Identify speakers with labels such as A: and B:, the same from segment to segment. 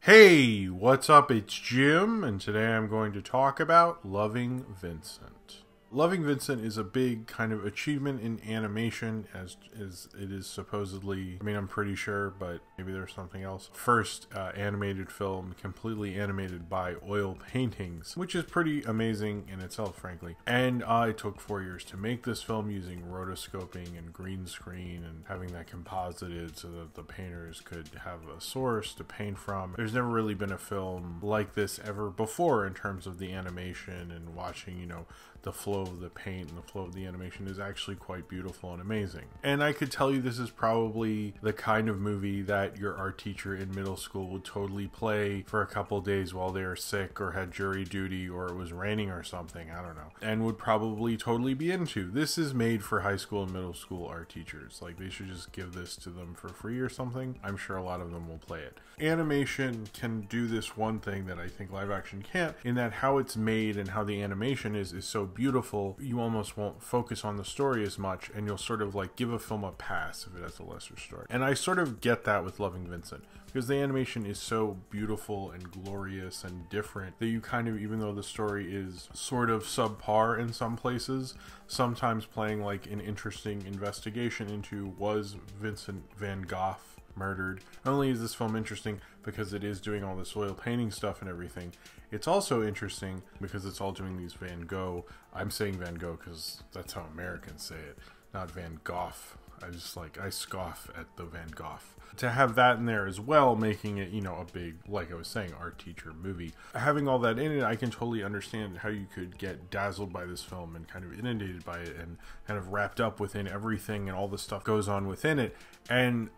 A: Hey, what's up? It's Jim, and today I'm going to talk about Loving Vincent. Loving Vincent is a big kind of achievement in animation, as it is supposedly, I mean, I'm pretty sure, but maybe there's something else. First animated film completely animated by oil paintings, which is pretty amazing in itself, frankly. And it took 4 years to make this film using rotoscoping and green screen and having that composited so that the painters could have a source to paint from. There's never really been a film like this ever before in terms of the animation, and watching, you know, the flow of the paint and the flow of the animation is actually quite beautiful and amazing. And I could tell you this is probably the kind of movie that your art teacher in middle school would totally play for a couple days while they were sick or had jury duty or it was raining or something, I don't know, and would probably totally be into. This is made for high school and middle school art teachers. Like, they should just give this to them for free or something. I'm sure a lot of them will play it. Animation can do this one thing that I think live action can't, in that how it's made and how the animation is so beautiful, you almost won't focus on the story as much, and you'll sort of like give a film a pass if it has a lesser story. And I sort of get that with Loving Vincent, because the animation is so beautiful and glorious and different that you kind of, even though the story is sort of subpar in some places, sometimes playing like an interesting investigation into, was Vincent van Gogh murdered? Not only is this film interesting because it is doing all this oil painting stuff and everything, it's also interesting because it's all doing these Van Gogh. I'm saying Van Gogh because that's how Americans say it, not Van Gogh. I scoff at the Van Gogh. To have that in there as well, making it, you know, a big, like I was saying, art teacher movie. Having all that in it, I can totally understand how you could get dazzled by this film and kind of inundated by it and kind of wrapped up within everything and all the stuff goes on within it. And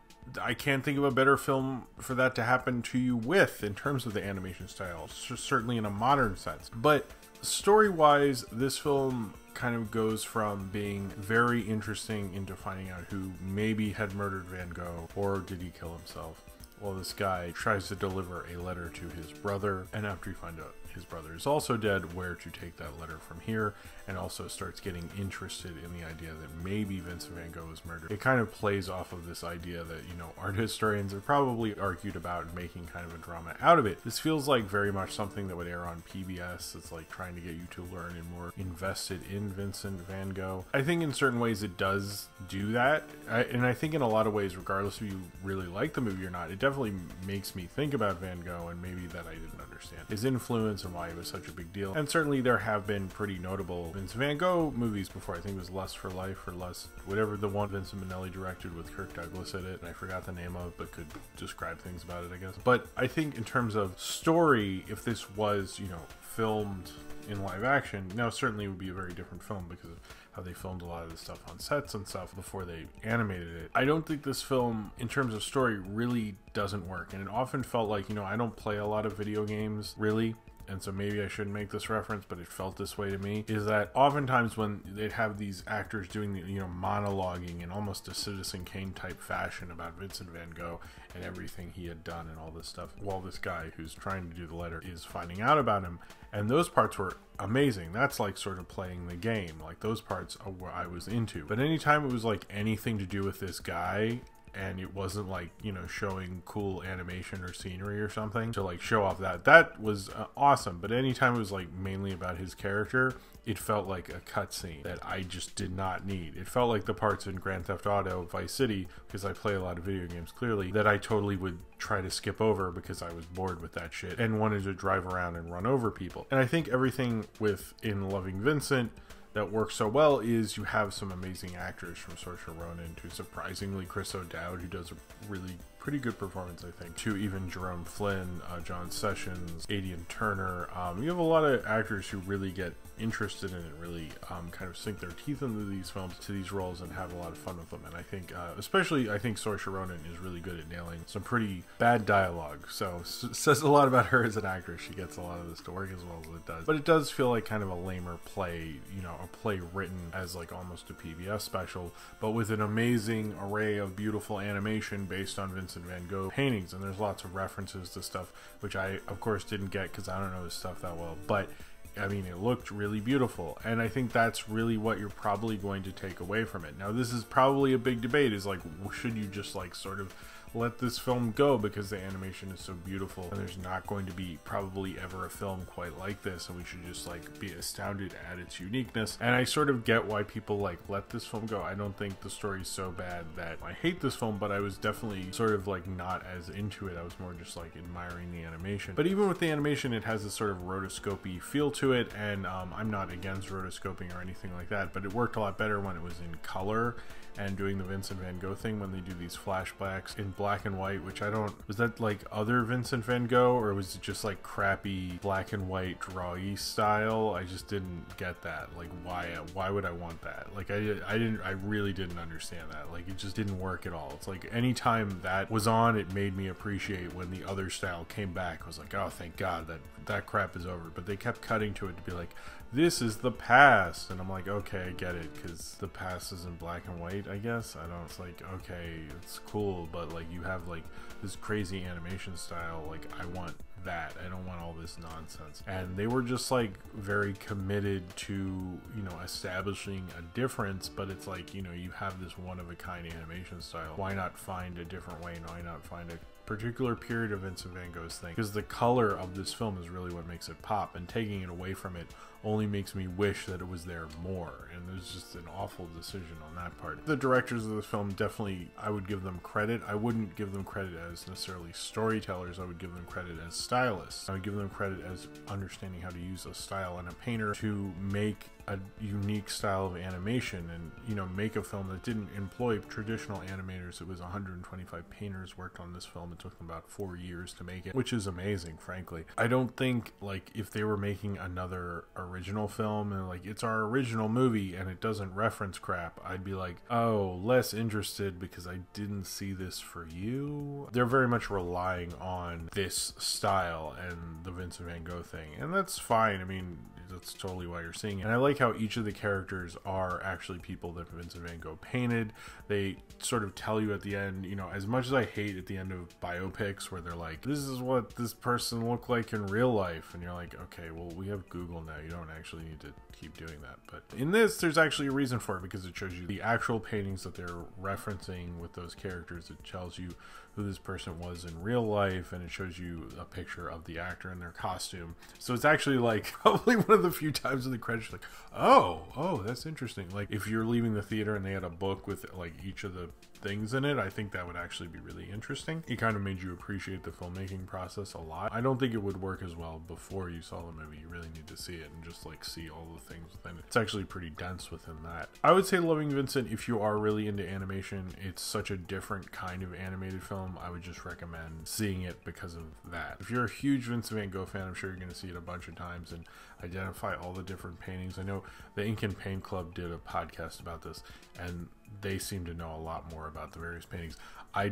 A: I can't think of a better film for that to happen to you with, in terms of the animation style, certainly in a modern sense. But story-wise, this film kind of goes from being very interesting into finding out who maybe had murdered Van Gogh, or did he kill himself? Well, this guy tries to deliver a letter to his brother, and after you find out his brother is also dead, where to take that letter from here, and also starts getting interested in the idea that maybe Vincent van Gogh was murdered. It kind of plays off of this idea that, you know, art historians have probably argued about, and making kind of a drama out of it. This feels like very much something that would air on PBS. It's like trying to get you to learn and more invested in Vincent van Gogh. I think in certain ways it does do that, and I think in a lot of ways, regardless if you really like the movie or not, it definitely makes me think about Van Gogh and maybe that I didn't understand his influence and why it was such a big deal. And certainly there have been pretty notable Vincent van Gogh movies before. I think it was Lust for Life, or Lust, whatever, the one Vincent Minnelli directed with Kirk Douglas in it, and I forgot the name of, but could describe things about it, I guess. But I think in terms of story, if this was, you know, filmed in live action, now certainly it would be a very different film because of how they filmed a lot of this stuff on sets and stuff before they animated it. I don't think this film, in terms of story, really doesn't work. And it often felt like, you know, I don't play a lot of video games, really, and so maybe I shouldn't make this reference, but it felt this way to me, is that oftentimes when they'd have these actors doing the, you know, monologuing in almost a Citizen Kane type fashion about Vincent van Gogh and everything he had done and all this stuff, while this guy who's trying to do the letter is finding out about him, and those parts were amazing. That's like sort of playing the game. Like, those parts are what I was into. But anytime it was like anything to do with this guy, and it wasn't like, you know, showing cool animation or scenery or something to like show off, that was awesome. But anytime it was like mainly about his character, it felt like a cutscene that I just did not need. It felt like the parts in Grand Theft Auto Vice City, because I play a lot of video games clearly, that I totally would try to skip over because I was bored with that shit and wanted to drive around and run over people. And I think everything within Loving Vincent that works so well is you have some amazing actors, from Saoirse Ronan to surprisingly Chris O'Dowd, who does a really pretty good performance, I think, to even Jerome Flynn, John Sessions, Adian Turner. You have a lot of actors who really get interested in it, really kind of sink their teeth into these films, to these roles, and have a lot of fun with them. And I think, especially, I think Saoirse Ronan is really good at nailing some pretty bad dialogue. So says a lot about her as an actress. She gets a lot of this to work as well as it does. But it does feel like kind of a lamer play, you know, a play written as like almost a PBS special, but with an amazing array of beautiful animation based on Vincent van Gogh paintings. And there's lots of references to stuff which I, of course, didn't get because I don't know his stuff that well. But I mean, it looked really beautiful, and I think that's really what you're probably going to take away from it. Now, this is probably a big debate, is like, should you just like sort of let this film go because the animation is so beautiful and there's not going to be probably ever a film quite like this, and we should just like be astounded at its uniqueness. And I sort of get why people like let this film go. I don't think the story's so bad that I hate this film, but I was definitely sort of like not as into it. I was more just like admiring the animation. But even with the animation, it has this sort of rotoscopy feel to it, and I'm not against rotoscoping or anything like that, but it worked a lot better when it was in color and doing the Vincent van Gogh thing when they do these flashbacks in black and white, which I don't, was that like other Vincent van Gogh, or was it just like crappy black and white drawy style? I just didn't get that. Like why would I want that? Like I really didn't understand that. Like it just didn't work at all. It's like anytime that was on, it made me appreciate when the other style came back. I was like, oh, thank God that crap is over. But they kept cutting to it to be like, this is the past, and I'm like, okay, I get it, because the past is in black and white, I guess. I don't, it's like, okay, it's cool, but like you have like this crazy animation style, like I want that. I don't want all this nonsense. And they were just like very committed to, you know, establishing a difference, but it's like, you know, you have this one of a kind animation style. Why not find a different way? Why not find a particular period of Vincent van Gogh's thing? Because the color of this film is really what makes it pop, and taking it away from it only makes me wish that it was there more, and it was just an awful decision on that part. The directors of the film, definitely I would give them credit. I wouldn't give them credit as necessarily storytellers. I would give them credit as stylists. I would give them credit as understanding how to use a style and a painter to make a unique style of animation, and you know, make a film that didn't employ traditional animators. It was 125 painters worked on this film. It took them about 4 years to make it, which is amazing, frankly. I don't think like if they were making another original film and like it's our original movie and it doesn't reference crap, I'd be like, oh, less interested because I didn't see this for you. They're very much relying on this style and the Vincent van Gogh thing, and that's fine. I mean, that's totally why you're seeing it. And I like how each of the characters are actually people that Vincent van Gogh painted. They sort of tell you at the end, you know, as much as I hate at the end of biopics where they're like, this is what this person looked like in real life, and you're like, okay, well, we have Google now, you don't actually need to keep doing that. But in this, there's actually a reason for it, because it shows you the actual paintings that they're referencing with those characters. It tells you who this person was in real life, and it shows you a picture of the actor in their costume. So it's actually like probably one of the few times in the credits like, oh, that's interesting. Like if you're leaving the theater and they had a book with like each of the things in it, I think that would actually be really interesting. It kind of made you appreciate the filmmaking process a lot. I don't think it would work as well before you saw the movie. You really need to see it and just like see all the things within it. It's actually pretty dense within that. I would say Loving Vincent, if you are really into animation, it's such a different kind of animated film. I would just recommend seeing it because of that. If you're a huge Vincent van Gogh fan, I'm sure you're going to see it a bunch of times and identify all the different paintings. I know the Ink and Paint Club did a podcast about this, and they seem to know a lot more about the various paintings. I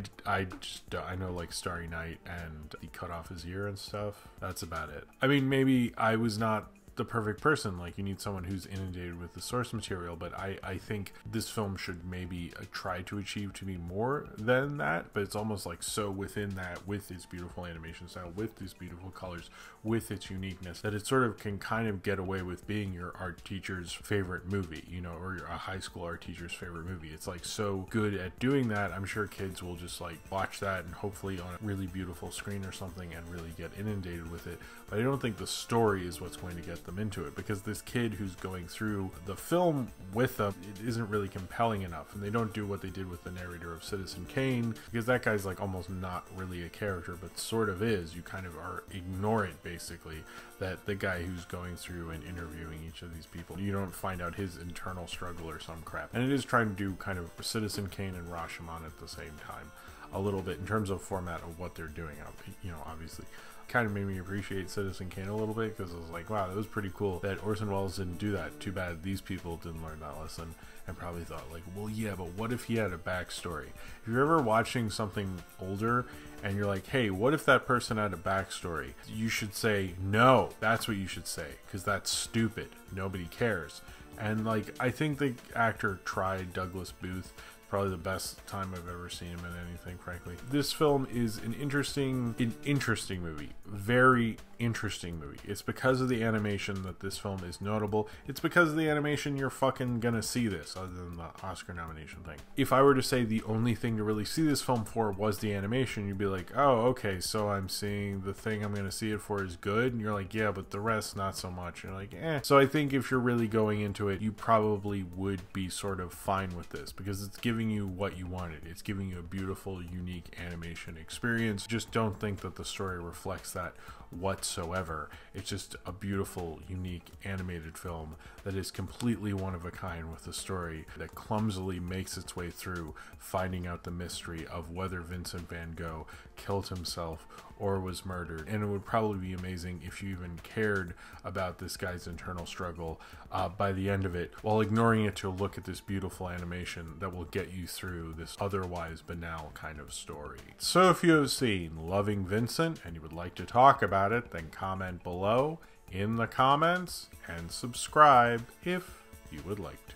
A: know like Starry Night and he cut off his ear and stuff. That's about it. I mean, maybe I was not the perfect person. Like, you need someone who's inundated with the source material, but I think this film should maybe try to achieve to be more than that, but it's almost like so within that, with its beautiful animation style, with these beautiful colors, with its uniqueness, that it sort of can kind of get away with being your art teacher's favorite movie, you know, or a high school art teacher's favorite movie. It's like so good at doing that. I'm sure kids will just like watch that and hopefully on a really beautiful screen or something and really get inundated with it. But I don't think the story is what's going to get them into it, because this kid who's going through the film with them, it isn't really compelling enough, and they don't do what they did with the narrator of Citizen Kane, because that guy's like almost not really a character, but sort of is. You kind of are ignoring basically that the guy who's going through and interviewing each of these people, you don't find out his internal struggle or some crap. And it is trying to do kind of Citizen Kane and Rashomon at the same time, a little bit in terms of format of what they're doing, you know, obviously. Kind of made me appreciate Citizen Kane a little bit, because I was like, wow, that was pretty cool that Orson Welles didn't do that. Too bad these people didn't learn that lesson, and probably thought like, well, yeah, but what if he had a backstory? If you're ever watching something older and you're like, hey, what if that person had a backstory? You should say, no, that's what you should say, because that's stupid. Nobody cares. And like, I think the actor tried, Douglas Booth, probably the best time I've ever seen him in anything, frankly. This film is an interesting movie. Very interesting movie. It's because of the animation that this film is notable. It's because of the animation you're fucking gonna see this, other than the Oscar nomination thing. If I were to say the only thing to really see this film for was the animation, you'd be like, oh, okay, so I'm seeing the thing I'm gonna see it for is good, and you're like, yeah, but the rest not so much. And you're like, eh. So I think if you're really going into it, you probably would be sort of fine with this, because it's giving you what you wanted. It's giving you a beautiful, unique animation experience. Just don't think that the story reflects that whatsoever. It's just a beautiful, unique animated film that is completely one of a kind, with a story that clumsily makes its way through finding out the mystery of whether Vincent van Gogh killed himself or was murdered. And it would probably be amazing if you even cared about this guy's internal struggle by the end of it, while ignoring it to look at this beautiful animation that will get you through this otherwise banal kind of story. So if you have seen Loving Vincent and you would like to talk about it, then comment below in the comments and subscribe if you would like to.